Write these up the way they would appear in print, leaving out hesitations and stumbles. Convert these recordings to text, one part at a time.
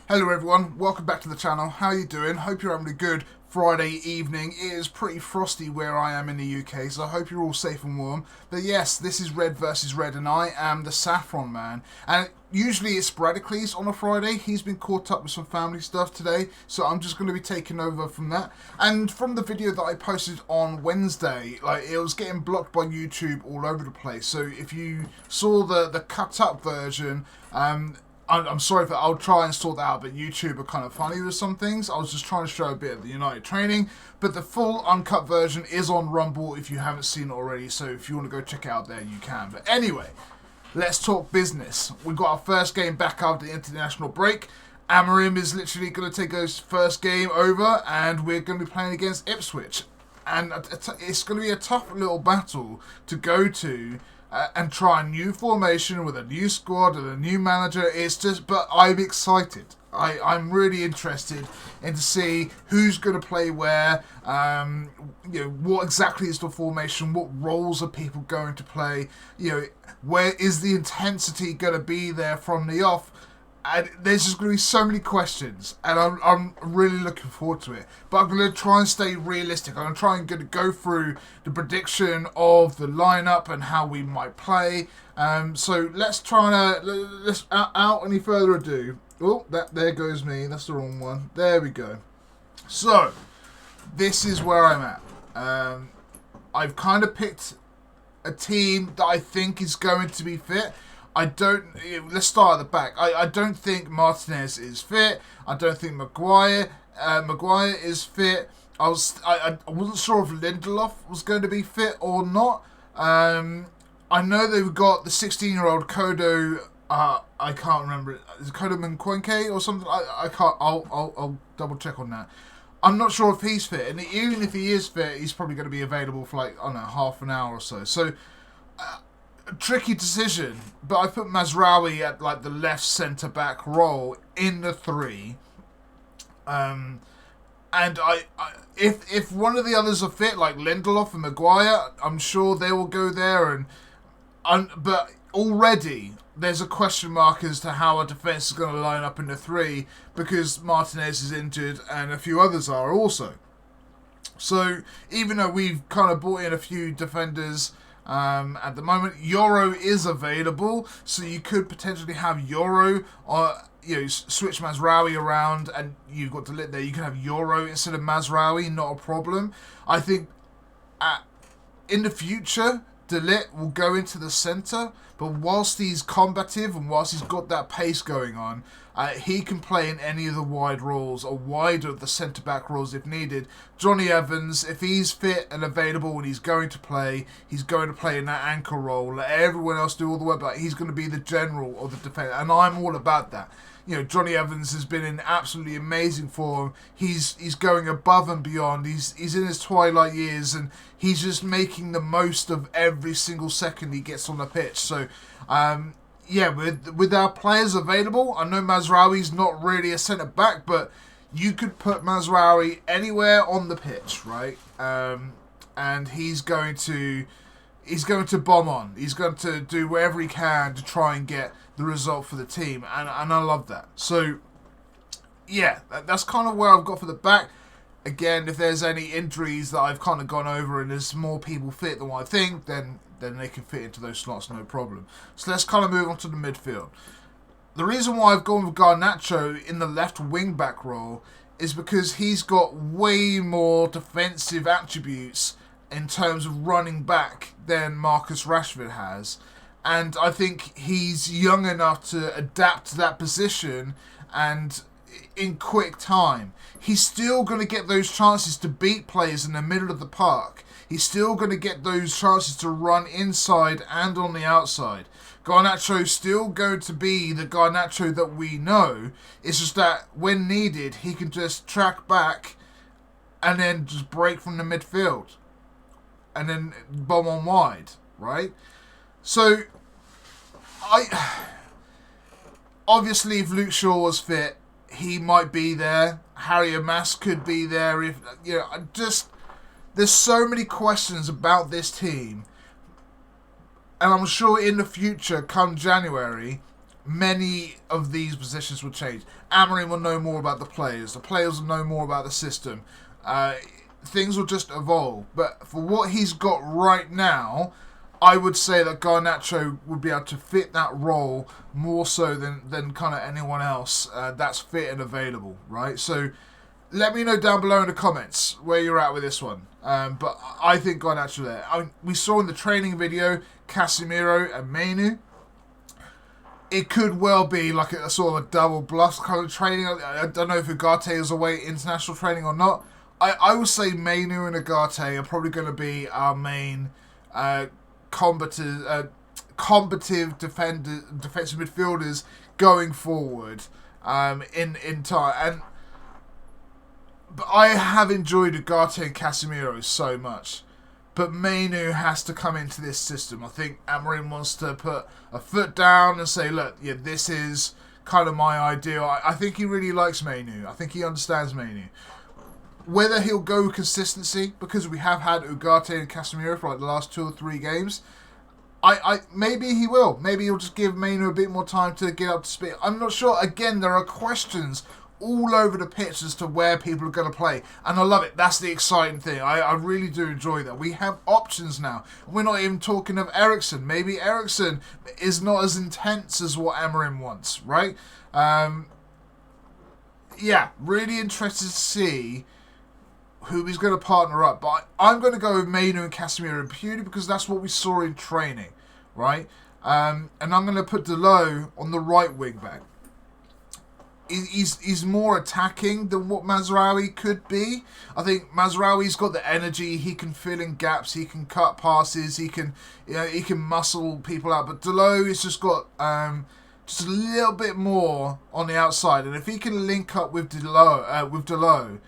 Hello everyone, welcome back to the channel. How are you doing? Hope you're having a good Friday evening. It is pretty frosty where I am in the UK, so I hope you're all safe and warm. But yes, this is RedVsRed and I am the Saffron Man. And usually it's Sporadiclese on a Friday. He's been caught up with some family stuff today, so I'm just going to be taking over from that. And from the video that I posted on Wednesday, it was getting blocked by YouTube all over the place. So if you saw the cut up version, I'm sorry for I'll try and sort that out, but YouTube are kind of funny with some things. I was just trying to show a bit of the United training, but the full uncut version is on Rumble if you haven't seen it already, so if you want to go check it out there, you can. But anyway, let's talk business. We've got our first game back after the international break. Amarim is literally going to take his first game over, and we're going to be playing against IPSWICH. And it's going to be a tough little battle to go to, and try a new formation with a new squad and a new manager. But I'm excited. I'm really interested in to see who's going to play where. What exactly is the formation? What roles are people going to play? Where is the intensity going to be there from the off? And there's just going to be so many questions, and I'm really looking forward to it. But I'm going to try and stay realistic. I'm going to try and go through the prediction of the lineup and how we might play. So let's try let's out any further ado. Oh, there goes me. That's the wrong one. There we go. So this is where I'm at. I've kind of picked a team that I think is going to be fit. Let's start at the back. I don't think Martinez is fit. I don't think Maguire is fit. I wasn't sure if Lindelof was going to be fit or not. I know they've got the 16-year-old Kodo. I can't remember it. Is it Kodo Mnkwenke or something? I can't. I'll double check on that. I'm not sure if he's fit, and even if he is fit, he's probably going to be available for half an hour or so. So. Tricky decision, but I put Mazraoui at the left centre back role in the 3. And if one of the others are fit, like Lindelof and Maguire, I'm sure they will go there. But already there's a question mark as to how our defence is going to line up in the 3 because Martinez is injured and a few others are also. So even though we've kind of brought in a few defenders. At the moment, Euro is available, so you could potentially have Euro or switch Mazraoui around, and you've got Delit there. You can have Euro instead of Mazraoui, not a problem. I think in the future, Delit will go into the centre, but whilst he's combative and whilst he's got that pace going on, he can play in any of the wide roles or wider of the centre-back roles if needed. Johnny Evans, if he's fit and available and he's going to play in that anchor role. Let everyone else do all the work, but he's going to be the general of the defence, and I'm all about that. Johnny Evans has been in absolutely amazing form. He's going above and beyond. He's in his twilight years, and he's just making the most of every single second he gets on the pitch. So, with our players available, I know Mazraoui's not really a centre back, but you could put Mazraoui anywhere on the pitch, right? And he's going to bomb on. He's going to do whatever he can to try and get the result for the team, and I love that. So, yeah, that's kind of where I've got for the back. Again, if there's any injuries that I've kind of gone over and there's more people fit than what I think, then they can fit into those slots, no problem. So let's kind of move on to the midfield. The reason why I've gone with Garnacho in the left wing-back role is because he's got way more defensive attributes in terms of running back than Marcus Rashford has. And I think he's young enough to adapt to that position and in quick time. He's still going to get those chances to beat players in the middle of the park. He's still going to get those chances to run inside and on the outside. Garnacho's still going to be the Garnacho that we know. It's just that when needed, he can just track back and then just break from the midfield. And then bomb on wide, right? So, obviously, if Luke Shaw was fit, he might be there. Harry Amas could be there. There's so many questions about this team, and I'm sure in the future, come January, many of these positions will change. Amorim will know more about the players will know more about the system. Things will just evolve. But for what he's got right now, I would say that Garnacho would be able to fit that role more so than kind of anyone else that's fit and available, right? So let me know down below in the comments where you're at with this one. But I think Garnacho there. We saw in the training video Casemiro and Menu. It could well be like a sort of a double bluff kind of training. I don't know if Ugarte is away international training or not. I would say Menu and Ugarte are probably going to be our main combative defensive midfielders going forward in time. But I have enjoyed Ugarte and Casemiro so much. But Menu has to come into this system. I think Amorim wants to put a foot down and say, look, yeah, this is kind of my ideal. I think he really likes Menu. I think he understands Menu. Whether he'll go consistency, because we have had Ugarte and Casemiro for like the last 2 or 3 games, maybe he will. Maybe he'll just give Menu a bit more time to get up to speed. I'm not sure. Again, there are questions all over the pitch as to where people are going to play. And I love it. That's the exciting thing. I really do enjoy that. We have options now. We're not even talking of Eriksen. Maybe Eriksen is not as intense as what Amorim wants, right? Yeah, really interested to see who he's going to partner up. But I'm going to go with Menu and Casemiro purely because that's what we saw in training, right? And I'm going to put Delo on the right wing back. He's more attacking than what Mazraoui could be. I think Mazraoui's got the energy. He can fill in gaps. He can cut passes. He can muscle people out. But Delo has just got just a little bit more on the outside. And if he can link up with Diallo,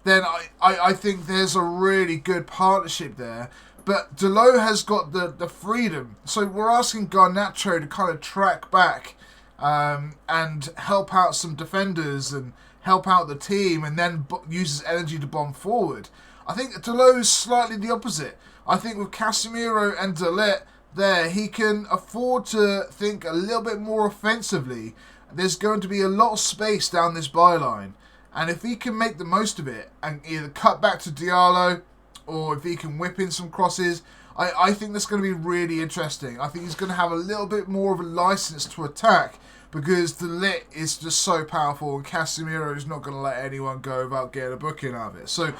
then I think there's a really good partnership there. But Delo has got the freedom. So we're asking Garnacho to kind of track back and help out some defenders and help out the team and then use his energy to bomb forward. I think Delo is slightly the opposite. I think with Casemiro and De Ligt there, he can afford to think a little bit more offensively. There's going to be a lot of space down this byline. And if he can make the most of it and either cut back to Diallo, or if he can whip in some crosses, I think that's going to be really interesting. I think he's going to have a little bit more of a license to attack because De Ligt is just so powerful and Casemiro is not going to let anyone go without getting a booking out of it. So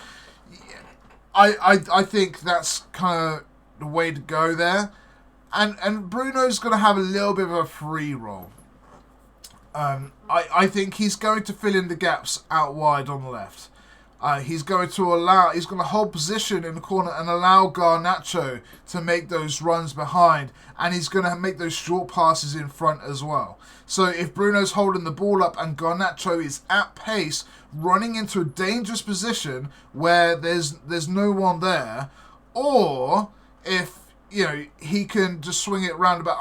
I think that's kind of the way to go there. And Bruno's going to have a little bit of a free roll. I think he's going to fill in the gaps out wide on the left. He's going to hold position in the corner and allow Garnacho to make those runs behind. And he's going to make those short passes in front as well. So if Bruno's holding the ball up and Garnacho is at pace, running into a dangerous position where there's no one there, or if he can just swing it round about,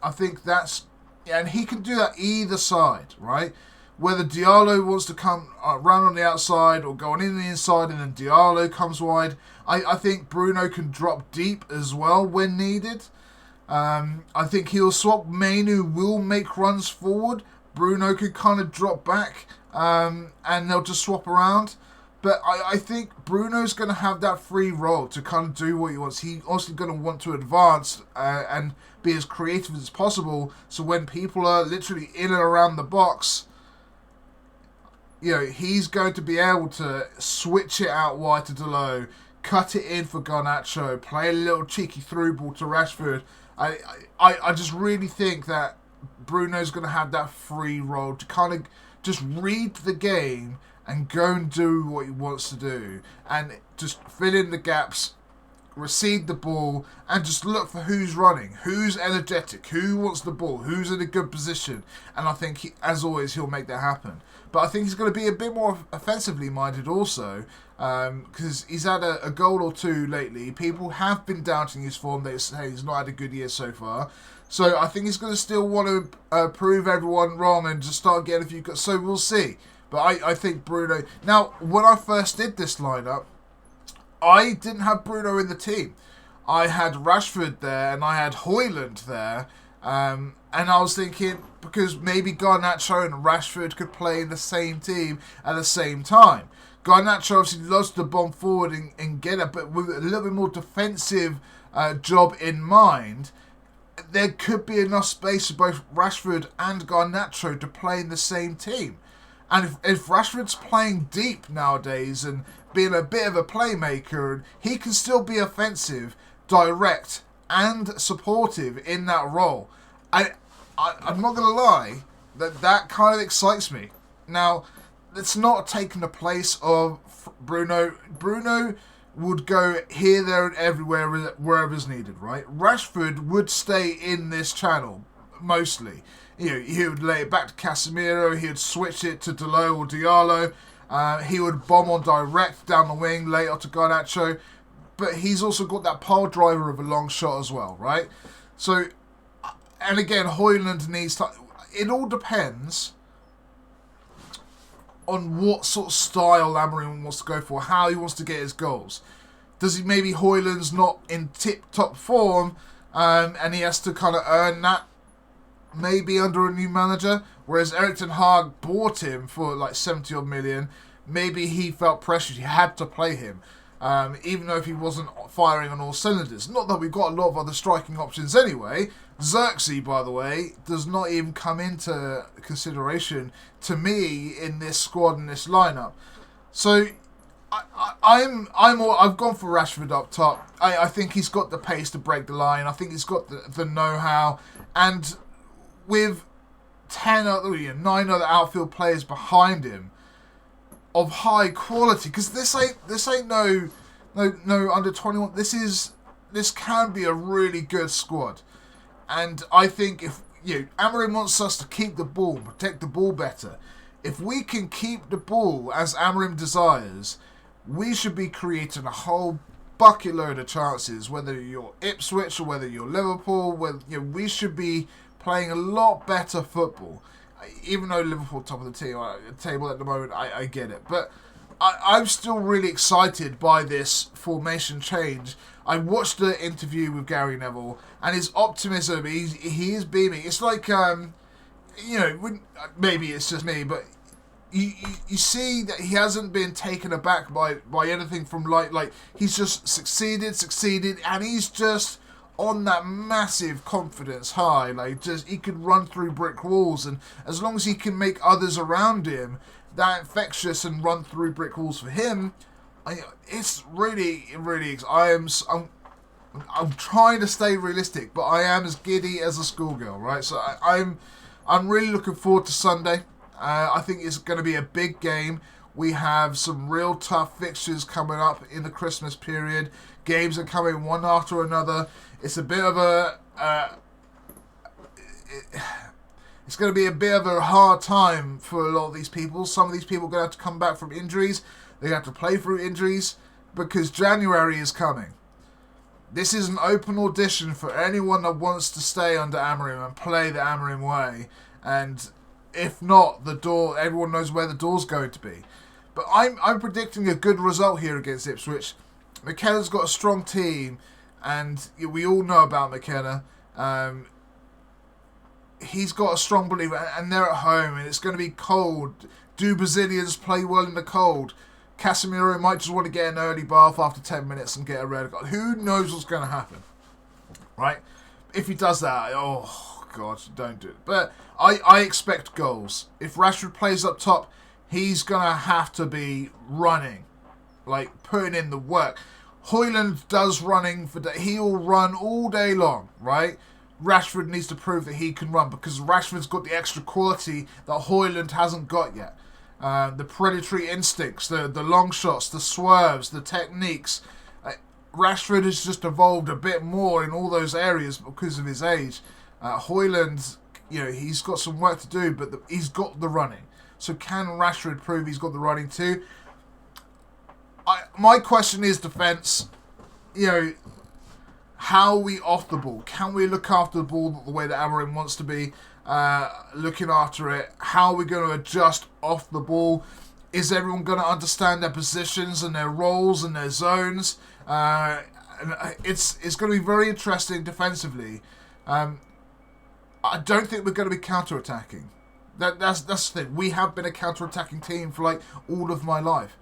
I think that's, and he can do that either side, right? Whether Diallo wants to come run on the outside or go on in the inside and then Diallo comes wide. I think Bruno can drop deep as well when needed. I think he'll swap. Menu will make runs forward. Bruno could kind of drop back and they'll just swap around. But I think Bruno's going to have that free role to kind of do what he wants. He's also going to want to advance and be as creative as possible. So when people are literally in and around the box, he's going to be able to switch it out wide to Delo, cut it in for Garnacho, play a little cheeky through ball to Rashford. I just really think that Bruno's going to have that free role to kind of just read the game and go and do what he wants to do and just fill in the gaps, receive the ball, and just look for who's running, who's energetic, who wants the ball, who's in a good position. And I think, as always, he'll make that happen. But I think he's going to be a bit more offensively minded also, because he's had a goal or two lately. People have been doubting his form. They say he's not had a good year so far. So I think he's going to still want to prove everyone wrong and just start getting a few goals. So we'll see. But I think Bruno... Now, when I first did this lineup, I didn't have Bruno in the team. I had Rashford there and I had Højlund there. And I was thinking, because maybe Garnacho and Rashford could play in the same team at the same time. Garnacho obviously loves to bomb forward and get it, but with a little bit more defensive job in mind, there could be enough space for both Rashford and Garnacho to play in the same team. And if Rashford's playing deep nowadays and being a bit of a playmaker, he can still be offensive, direct, and supportive in that role. I'm not going to lie, that kind of excites me. Now, it's not taking the place of Bruno. Bruno would go here, there, and everywhere, wherever's needed, right? Rashford would stay in this channel, mostly. He would lay it back to Casemiro, he would switch it to Delo or Diallo, he would bomb on direct down the wing, lay it up to Garnacho, but he's also got that pile driver of a long shot as well, right? So, and again, Højlund needs to... It all depends on what sort of style Amorim wants to go for, how he wants to get his goals. Does he maybe Højlund's not in tip-top form, and he has to kind of earn that maybe under a new manager, whereas Erik ten Hag bought him for like 70 odd million. Maybe he felt pressured, he had to play him, even though if he wasn't firing on all cylinders. Not that we've got a lot of other striking options anyway. Xerxes, by the way, does not even come into consideration to me in this squad, in this lineup. So I've gone for Rashford up top. I think he's got the pace to break the line. I think he's got the know-how, and with 9 other outfield players behind him of high quality, because this ain't no under 21. This can be a really good squad, and I think if Amorim wants us to keep the ball, protect the ball better. If we can keep the ball as Amorim desires, we should be creating a whole bucket load of chances. Whether you're Ipswich or whether you're Liverpool, we should be playing a lot better football. Even though Liverpool top of the table at the moment, I get it. But I'm still really excited by this formation change. I watched the interview with Gary Neville, and his optimism, he is beaming. It's like, maybe it's just me, but you see that he hasn't been taken aback by anything from like he's just succeeded, and he's just on that massive confidence high. He could run through brick walls, and as long as he can make others around him that infectious and run through brick walls for him, it's really, really. I'm trying to stay realistic, but I am as giddy as a schoolgirl, right? So I'm really looking forward to Sunday. I think it's going to be a big game. We have some real tough fixtures coming up in the Christmas period. Games are coming one after another. It's a bit of it's going to be a bit of a hard time for a lot of these people. Some of these people are going to have to come back from injuries. They have to play through injuries because January is coming. This is an open audition for anyone that wants to stay under Amorim and play the Amorim way. And if not, everyone knows where the door's going to be. But I'm predicting a good result here against Ipswich. McKenna's got a strong team, and we all know about McKenna. He's got a strong belief, and they're at home, and it's going to be cold. Do Brazilians play well in the cold? Casemiro might just want to get an early bath after 10 minutes and get a red card. Who knows what's going to happen, right? If he does that, oh, God, don't do it. But I expect goals. If Rashford plays up top, he's going to have to be running, putting in the work. Højlund does running he'll run all day long, right? Rashford needs to prove that he can run because Rashford's got the extra quality that Højlund hasn't got yet. The predatory instincts, the long shots, the swerves, the techniques. Rashford has just evolved a bit more in all those areas because of his age. Højlund, he's got some work to do, but he's got the running. So can Rashford prove he's got the running too? My question is defence. How are we off the ball? Can we look after the ball the way that Amorim wants to be looking after it? How are we going to adjust off the ball? Is everyone going to understand their positions and their roles and their zones? and it's going to be very interesting defensively. I don't think we're going to be counter-attacking. That's the thing. We have been a counter-attacking team for like all of my life.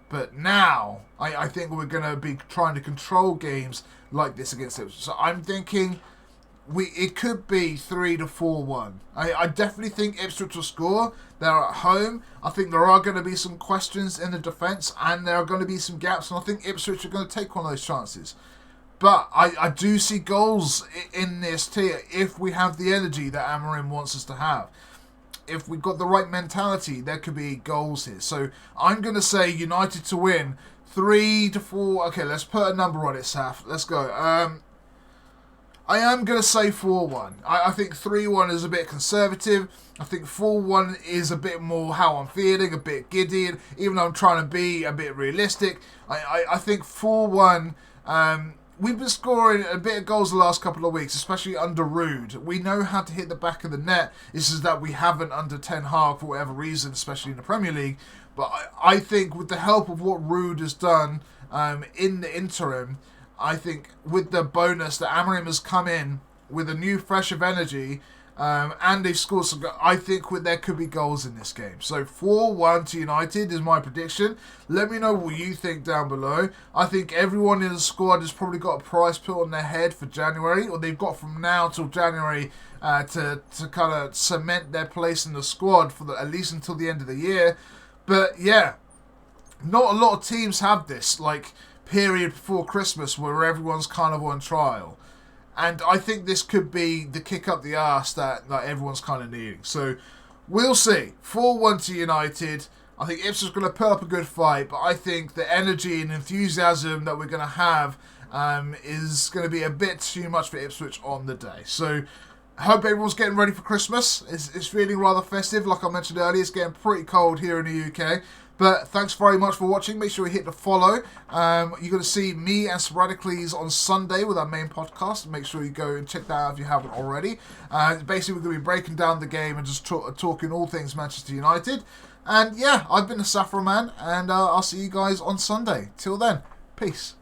But now, I think we're going to be trying to control games like this against Ipswich. So I'm thinking it could be 3-4-1. I definitely think Ipswich will score. They're at home. I think there are going to be some questions in the defence, and there are going to be some gaps, and I think Ipswich are going to take one of those chances. But I do see goals in this tier if we have the energy that Amorim wants us to have. If we've got the right mentality, there could be goals here. So I'm going to say United to win 3-4. Okay, let's put a number on it, Saf. Let's go. I am going to say 4-1. I think 3-1 is a bit conservative. I think 4-1 is a bit more how I'm feeling, a bit giddy. And even though I'm trying to be a bit realistic, I think 4-1... we've been scoring a bit of goals the last couple of weeks, especially under Rude. We know how to hit the back of the net. It's just that we haven't under Ten Hag for whatever reason, especially in the Premier League. But I think with the help of what Rude has done in the interim, I think with the bonus that Amorim has come in with a new fresh of energy, and they've scored some goals, I think there could be goals in this game. So 4-1 to United is my prediction. Let me know what you think down below. I think everyone in the squad has probably got a price put on their head for January, or they've got from now till January to kind of cement their place in the squad for at least until the end of the year. But yeah, not a lot of teams have this like period before Christmas where everyone's kind of on trial. And I think this could be the kick up the arse that everyone's kind of needing. So, we'll see. 4-1 to United. I think Ipswich is going to put up a good fight, but I think the energy and enthusiasm that we're going to have is going to be a bit too much for Ipswich on the day. So, I hope everyone's getting ready for Christmas. It's feeling rather festive. Like I mentioned earlier, it's getting pretty cold here in the UK. But thanks very much for watching. Make sure you hit the follow. You're going to see me and Sporadiclese on Sunday with our main podcast. Make sure you go and check that out if you haven't already. Basically, we're going to be breaking down the game and just talking all things Manchester United. And yeah, I've been the SOO, and I'll see you guys on Sunday. Till then, peace.